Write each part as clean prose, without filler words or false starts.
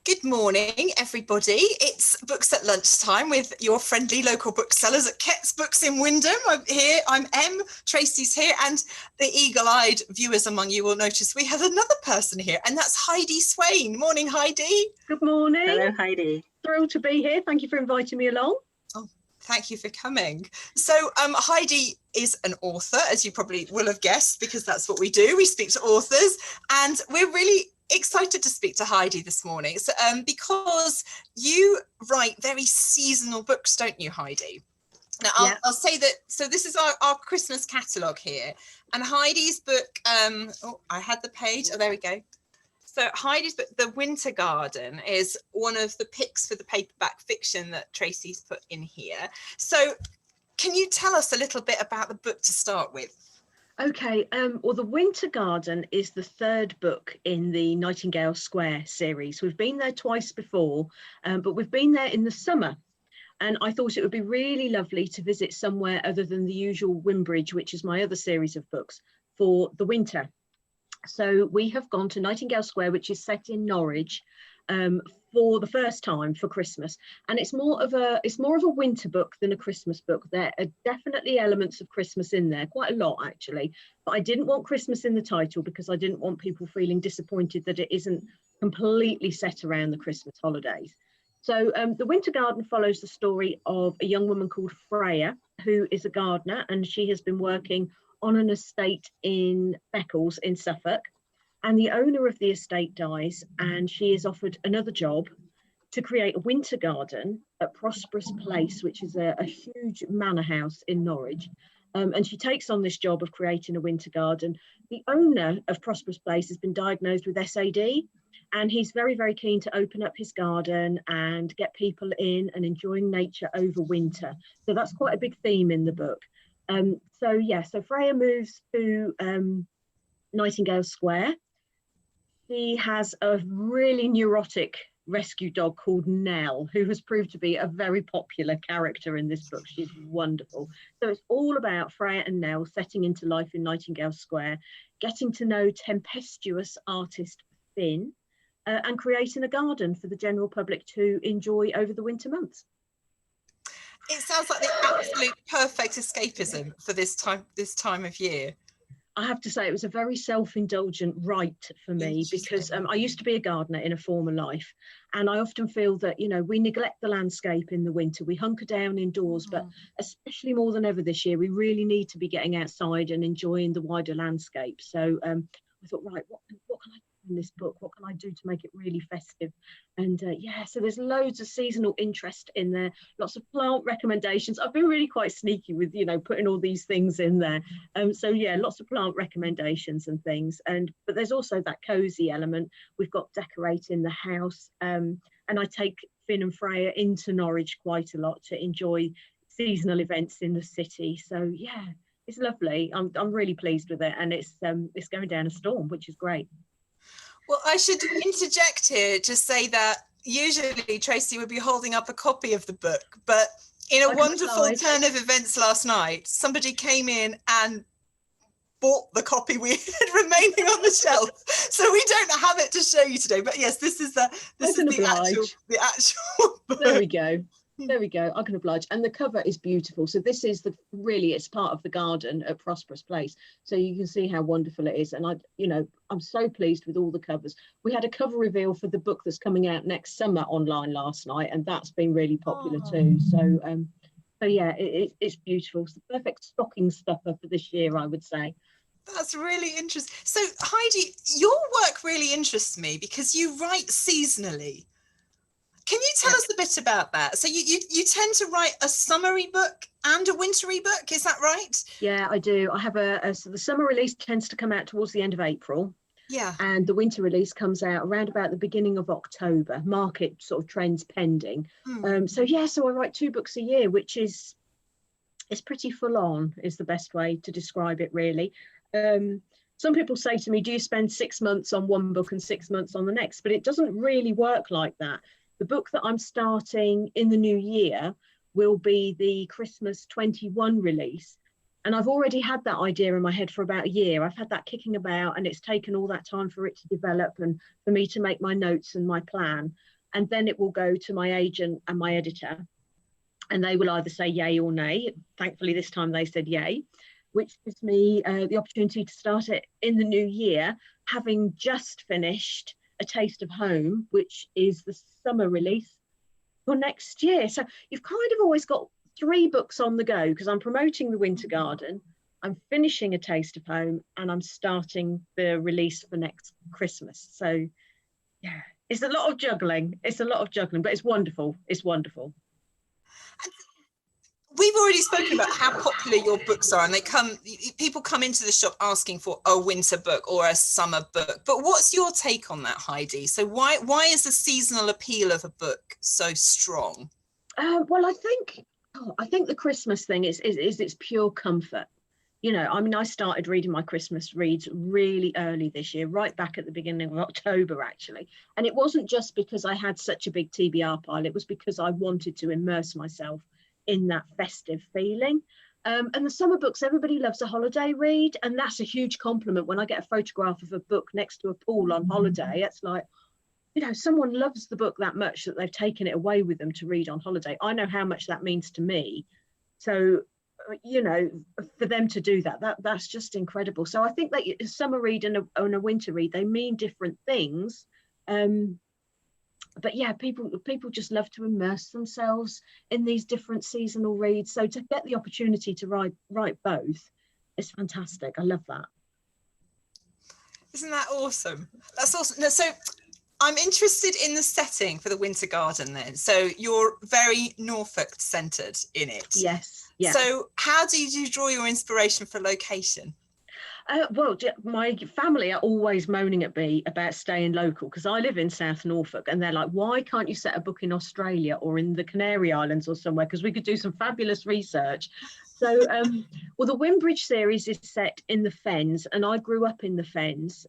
Good morning, everybody. It's Books at Lunchtime with your friendly local booksellers at Kett's Books in Wyndham. I'm here, I'm Em, Tracy's here, and the eagle-eyed viewers among you will notice we have another person here, and that's Heidi Swain. Morning, Heidi. Good morning. Hello, Heidi. Thrilled to be here. Thank you for inviting me along. Oh, thank you for coming. So Heidi is an author, as you probably will have guessed, because that's what we do. We speak to authors, and we're really excited to speak to Heidi this morning. So, because you write very seasonal books, don't you, Heidi? Now, I'll say that, so this is our Christmas catalogue here. And Heidi's book, I had the page. Oh, there we go. So Heidi's book, The Winter Garden, is one of the picks for the paperback fiction that Tracy's put in here. So can you tell us a little bit about the book to start with? Okay, well, The Winter Garden is the third book in the Nightingale Square series. We've been there twice before, but we've been there in the summer. And I thought it would be really lovely to visit somewhere other than the usual Wimbridge, which is my other series of books, for the winter. So we have gone to Nightingale Square, which is set in Norwich, for the first time for Christmas, and it's more of a winter book than a Christmas book. There are definitely elements of Christmas in there, quite a lot actually, but I didn't want Christmas in the title because I didn't want people feeling disappointed that it isn't completely set around the Christmas holidays. So The Winter Garden follows the story of a young woman called Freya, who is a gardener, and she has been working on an estate in Beccles in Suffolk. And the owner of the estate dies, and she is offered another job to create a winter garden at Prosperous Place, which is a huge manor house in Norwich. And she takes on this job of creating a winter garden. The owner of Prosperous Place has been diagnosed with SAD, and he's very, very keen to open up his garden and get people in and enjoying nature over winter. So that's quite a big theme in the book. So Freya moves to Nightingale Square. She has a really neurotic rescue dog called Nell, who has proved to be a very popular character in this book. She's wonderful. So it's all about Freya and Nell setting into life in Nightingale Square, getting to know tempestuous artist Finn, and creating a garden for the general public to enjoy over the winter months. It sounds like the absolute perfect escapism for this time of year. I have to say it was a very self-indulgent write for me because I used to be a gardener in a former life, and I often feel that, you know, we neglect the landscape in the winter. We hunker down indoors, but especially more than ever this year, we really need to be getting outside and enjoying the wider landscape. So I thought, right, what can I do in this book? What can I do to make it really festive? And so there's loads of seasonal interest in there, lots of plant recommendations. I've been really quite sneaky with, you know, putting all these things in there. Lots of plant recommendations and things. But there's also that cozy element. We've got decorating the house, and I take Finn and Freya into Norwich quite a lot to enjoy seasonal events in the city. So yeah, it's lovely. I'm really pleased with it, and it's going down a storm, which is great. Well, I should interject here to say that usually Tracy would be holding up a copy of the book, but in a wonderful turn of events last night, somebody came in and bought the copy we had remaining on the shelf, so we don't have it to show you today. But yes, this is the actual book. There we go. There we go. I can oblige. And the cover is beautiful. So this is it's part of the garden at Prosperous Place. So you can see how wonderful it is. And I'm so pleased with all the covers. We had a cover reveal for the book that's coming out next summer online last night, and that's been really popular too. So it's beautiful. It's the perfect stocking stuffer for this year, I would say. That's really interesting. So Heidi, your work really interests me because you write seasonally. Can you tell us a bit about that? So you tend to write a summery book and a wintry book, is that right? Yeah, I do. I have so the summer release tends to come out towards the end of April. Yeah. And the winter release comes out around about the beginning of October, market sort of trends pending. So I write 2 books a year, which is pretty full on, is the best way to describe it, really. Some people say to me, do you spend 6 months on one book and 6 months on the next? But it doesn't really work like that. The book that I'm starting in the new year will be the Christmas 21 release. And I've already had that idea in my head for about a year. I've had that kicking about, and it's taken all that time for it to develop and for me to make my notes and my plan. and then it will go to my agent and my editor, and they will either say yay or nay. Thankfully, this time they said yay, which gives me the opportunity to start it in the new year, having just finished A Taste of Home, which is the summer release for next year. So you've kind of always got 3 books on the go, because I'm promoting The Winter Garden, I'm finishing A Taste of Home, and I'm starting the release for next Christmas. So yeah, it's a lot of juggling. It's a lot of juggling, but it's wonderful. It's wonderful. We've already spoken about how popular your books are, and people come into the shop asking for a winter book or a summer book. But what's your take on that, Heidi? So why is the seasonal appeal of a book so strong? Well, I think the Christmas thing is its pure comfort. You know, I mean, I started reading my Christmas reads really early this year, right back at the beginning of October, actually. And it wasn't just because I had such a big TBR pile, it was because I wanted to immerse myself in that festive feeling. And the summer books, everybody loves a holiday read, and that's a huge compliment. When I get a photograph of a book next to a pool on holiday, it's like, you know, someone loves the book that much that they've taken it away with them to read on holiday. I know how much that means to me. So, you know, for them to do that's just incredible. So I think that a summer read and a winter read, they mean different things. But yeah, people just love to immerse themselves in these different seasonal reads. So to get the opportunity to write both is fantastic. I love that. Isn't that awesome? That's awesome. No, so I'm interested in the setting for the Winter Garden then. So you're very Norfolk centred in it. Yes. Yeah. So how do you draw your inspiration for location? Well, my family are always moaning at me about staying local, because I live in South Norfolk, and they're like, why can't you set a book in Australia or in the Canary Islands or somewhere? Because we could do some fabulous research. So, well, the Wimbridge series is set in the Fens, and I grew up in the Fens.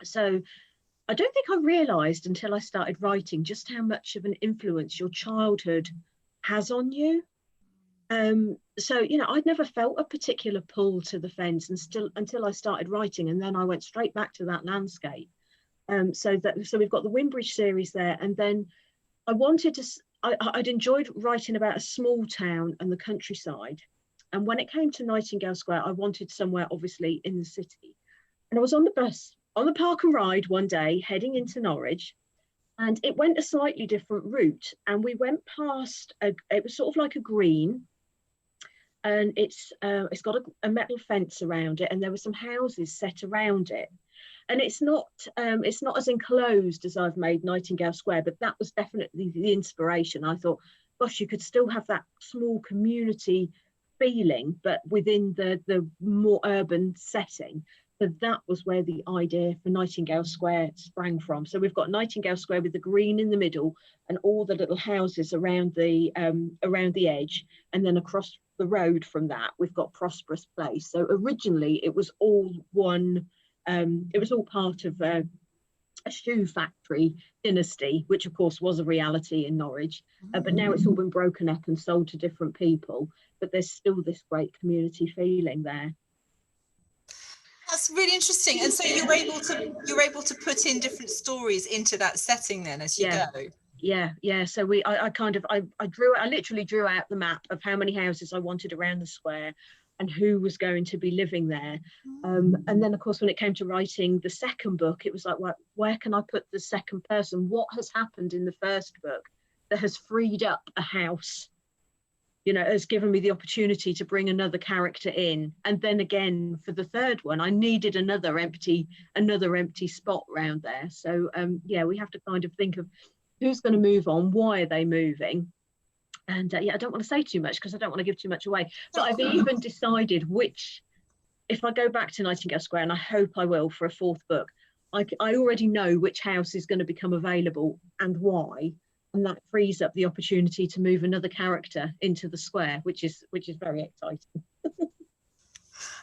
So I don't think I realised until I started writing just how much of an influence your childhood has on you. So, you know, I'd never felt a particular pull to the Fens until I started writing, and then I went straight back to that landscape. So we've got the Wimbridge series there, and then I'd enjoyed writing about a small town and the countryside, and when it came to Nightingale Square, I wanted somewhere obviously in the city. And I was on the bus on the Park and Ride one day heading into Norwich, and it went a slightly different route, and we went past it was sort of like a green, and it's got a metal fence around it, and there were some houses set around it, and it's not as enclosed as I've made Nightingale Square, but that was definitely the inspiration. I thought, gosh, you could still have that small community feeling, but within the more urban setting. So that was where the idea for Nightingale Square sprang from. So we've got Nightingale Square with the green in the middle and all the little houses around the edge, and then across the road from that we've got Prosperous Place. So originally it was all one, it was all part of a shoe factory dynasty, which of course was a reality in Norwich, but now it's all been broken up and sold to different people, but there's still this great community feeling there. That's really interesting. And so you're able to put in different stories into that setting then as you go. Yeah. So I literally drew out the map of how many houses I wanted around the square and who was going to be living there. And then of course, when it came to writing the second book, it was like, well, where can I put the second person? What has happened in the first book that has freed up a house? You know, has given me the opportunity to bring another character in. And then again, for the third one, I needed another empty spot around there. So yeah, we have to kind of think of who's going to move on, why are they moving? And yeah, I don't want to say too much because I don't want to give too much away. But I've even decided if I go back to Nightingale Square, and I hope I will for a fourth book, I already know which house is going to become available and why. And that frees up the opportunity to move another character into the square, which is very exciting.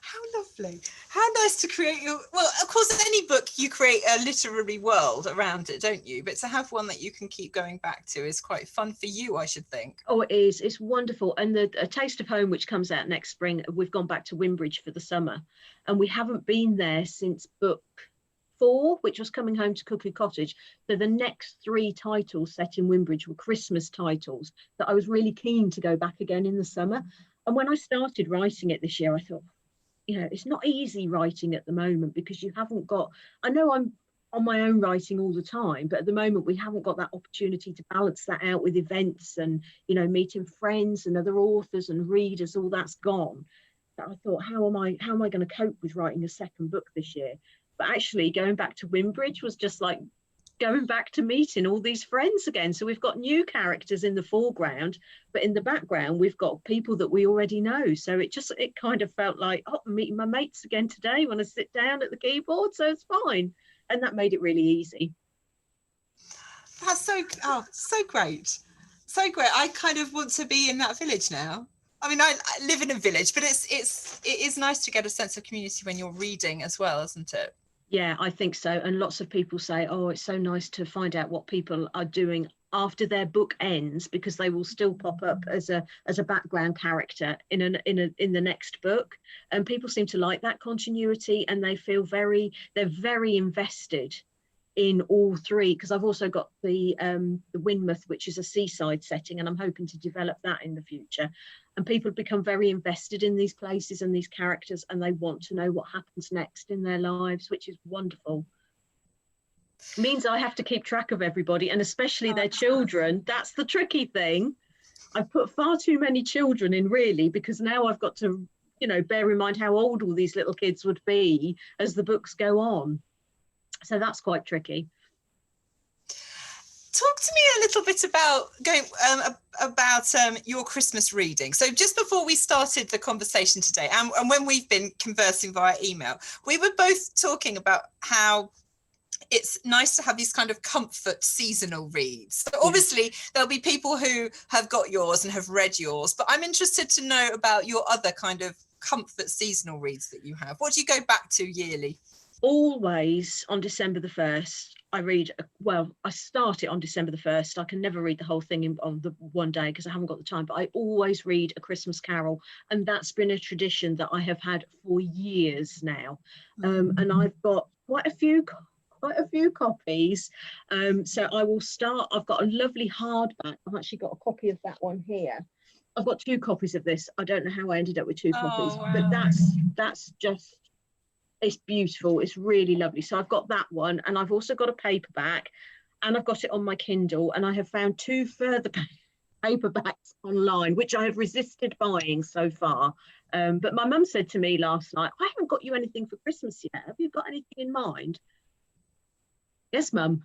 How lovely. How nice to create well, of course, any book you create a literary world around it, don't you? But to have one that you can keep going back to is quite fun for you, I should think. Oh, it is. It's wonderful. And A Taste of Home, which comes out next spring, we've gone back to Wimbridge for the summer, and we haven't been there since book 4, which was Coming Home to Cuckoo Cottage. So the next 3 titles set in Wimbridge were Christmas titles that I was really keen to go back again in the summer. And when I started writing it this year, I thought, it's not easy writing at the moment, because you haven't got, I know I'm on my own writing all the time, but at the moment we haven't got that opportunity to balance that out with events and, meeting friends and other authors and readers. All that's gone. I thought, how am I going to cope with writing a second book this year? But actually going back to Wimbridge was just like going back to meeting all these friends again. So we've got new characters in the foreground, but in the background we've got people that we already know. So it kind of felt like, I'm meeting my mates again today when I sit down at the keyboard, so it's fine. And that made it really easy. That's so great. So great. I kind of want to be in that village now. I mean, I live in a village, but it is nice to get a sense of community when you're reading as well, isn't it? Yeah, I think so. And lots of people say, oh, it's so nice to find out what people are doing after their book ends, because they will still pop up as a background character in the next book. And people seem to like that continuity, and they're very invested in all 3, because I've also got the Winmouth, which is a seaside setting, and I'm hoping to develop that in the future. And people become very invested in these places and these characters, and they want to know what happens next in their lives, which is wonderful. It means I have to keep track of everybody, and especially their children. That's the tricky thing. I've put far too many children in, really, because now I've got to, bear in mind how old all these little kids would be as the books go on. So that's quite tricky. Talk to me a little bit about your Christmas reading. So just before we started the conversation today, and when we've been conversing via email, we were both talking about how it's nice to have these kind of comfort seasonal reads. So obviously there'll be people who have got yours and have read yours, but I'm interested to know about your other kind of comfort seasonal reads that you have. What do you go back to yearly? Always on December the 1st, I start it on December the 1st. I can never read the whole thing on the one day because I haven't got the time, but I always read A Christmas Carol, and that's been a tradition that I have had for years now. And I've got quite a few copies. So I will start. I've got a lovely hardback. I've actually got a copy of that one here. I've got 2 copies of this. I don't know how I ended up with 2 copies, wow. but that's just, it's beautiful. It's really lovely. So I've got that one, and I've also got a paperback, and I've got it on my Kindle, and I have found 2 further paperbacks online, which I have resisted buying so far. But my mum said to me last night, I haven't got you anything for Christmas yet. Have you got anything in mind? Yes, Mum.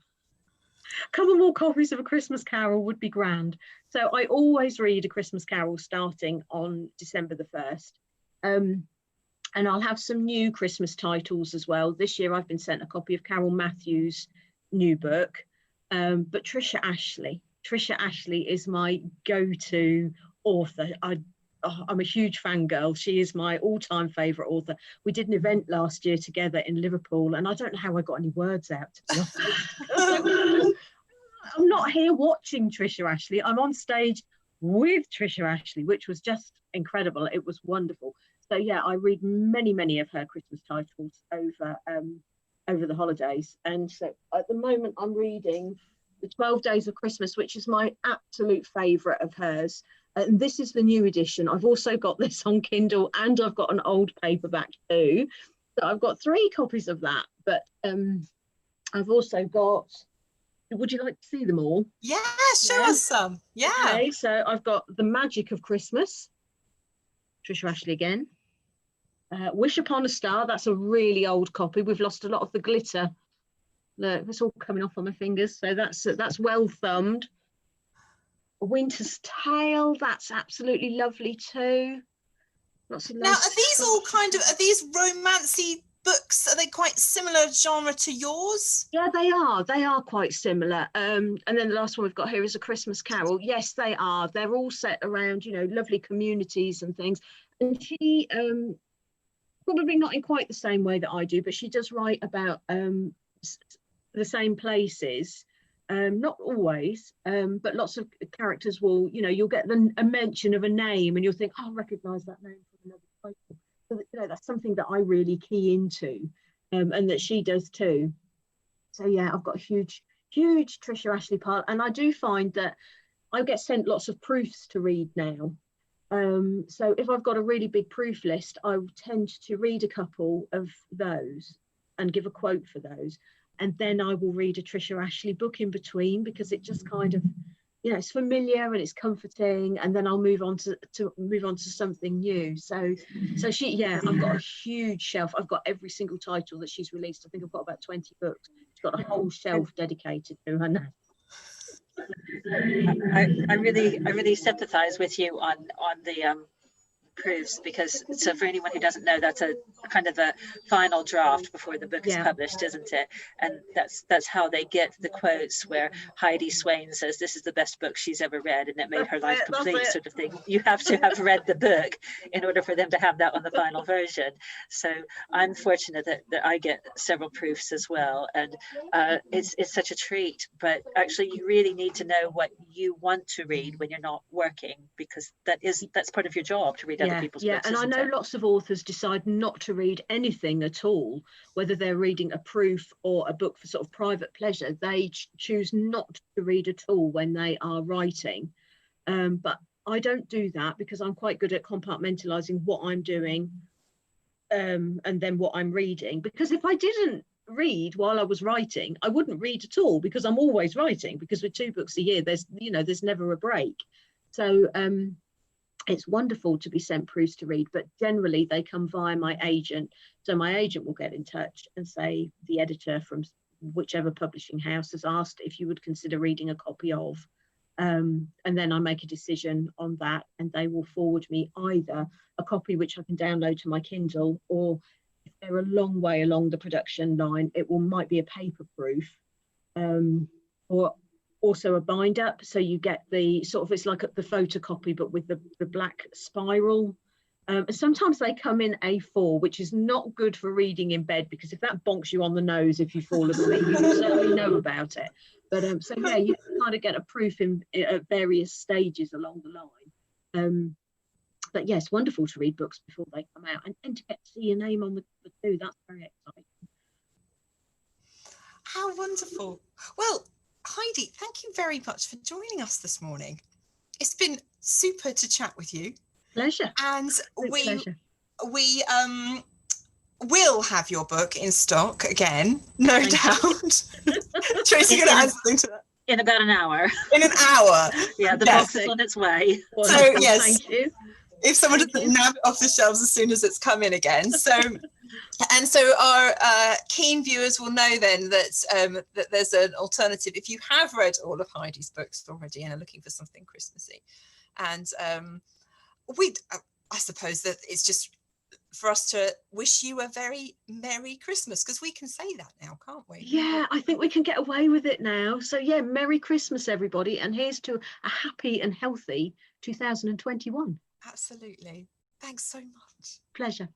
A couple more copies of A Christmas Carol would be grand. So I always read A Christmas Carol starting on December the 1st. And I'll have some new Christmas titles as well. This year I've been sent a copy of Carol Matthews' new book. But Trisha Ashley is my go-to author. I'm a huge fangirl. She is my all-time favourite author. We did an event last year together in Liverpool, and I don't know how I got any words out, to be honest. I'm not here watching Trisha Ashley. I'm on stage with Trisha Ashley, which was just incredible. It was wonderful. So yeah, I read many of her Christmas titles over the holidays. And so at the moment I'm reading The 12 Days of Christmas, which is my absolute favourite of hers. And this is the new edition. I've also got this on Kindle, and I've got an old paperback too. So I've got 3 copies of that. But I've also got, would you like to see them all? Yeah, show us some. Yeah. Okay, so I've got The Magic of Christmas, Trisha Ashley again. Wish Upon a Star, that's a really old copy. We've lost a lot of the glitter. Look, it's all coming off on my fingers, so that's well thumbed. A Winter's Tale, that's absolutely lovely too. Lots of now, are these all are these romancy books? Are they quite similar genre to yours? Yeah, they are quite similar. And then the last one we've got here is A Christmas Carol. Yes, they are. They're all set around, lovely communities and things. And she probably not in quite the same way that I do, but she does write about the same places. Not always, but lots of characters will, you'll get a mention of a name and you'll think, oh, I recognise that name from another title. So that's something that I really key into, and that she does too. So yeah, I've got a huge Trisha Ashley pile, and I do find that I get sent lots of proofs to read now. So if I've got a really big proof list, I tend to read a couple of those and give a quote for those, and then I will read a Trisha Ashley book in between, because it just kind of, you know, it's familiar and it's comforting, and then I'll move on to something new. So she, yeah, I've got a huge shelf. I've got every single title that she's released. I think I've got about 20 books. She's got a whole shelf dedicated to her now. I really sympathize with you on the proofs, because so for anyone who doesn't know, that's a kind of a final draft before the book is published, isn't it? And that's how they get the quotes where Heidi Swain says this is the best book she's ever read and it made her life complete, sort of thing. You have to have read the book in order for them to have that on the final version. So I'm fortunate that I get several proofs as well, and it's such a treat. But actually you really need to know what you want to read when you're not working, because that's part of your job, to read other people's books. And I know lots of authors decide not to read anything at all, whether they're reading a proof or a book for sort of private pleasure. They choose not to read at all when they are writing, but I don't do that, because I'm quite good at compartmentalizing what I'm doing and then what I'm reading. Because if I didn't read while I was writing, I wouldn't read at all, because I'm always writing, because with 2 books a year there's never a break. So it's wonderful to be sent proofs to read, but generally they come via my agent. So my agent will get in touch and say, the editor from whichever publishing house has asked if you would consider reading a copy of, and then I make a decision on that, and they will forward me either a copy which I can download to my Kindle, or if they're a long way along the production line, it might be a paper proof, or also a bind up, so you get the sort of, it's like the photocopy but with the black spiral. And sometimes they come in A4, which is not good for reading in bed, because if that bonks you on the nose if you fall asleep, you certainly know about it. But so yeah, you kind of get a proof at various stages along the line. But yes, wonderful to read books before they come out, and to get to see your name on the cover too. That's very exciting. How wonderful. Well, Heidi, thank you very much for joining us this morning. It's been super to chat with you. Pleasure. And Pleasure. we will have your book in stock again, no doubt. Tracy, going to add something to that? In about an hour. In an hour. Yeah, the box is on its way. So yes, thank you. If someone doesn't nab it off the shelves as soon as it's come in again. So and so our keen viewers will know then that that there's an alternative if you have read all of Heidi's books already and are looking for something Christmassy. And I suppose that it's just for us to wish you a very Merry Christmas, because we can say that now, can't we? Yeah, I think we can get away with it now. So yeah, Merry Christmas, everybody. And here's to a happy and healthy 2021. Absolutely. Thanks so much. Pleasure.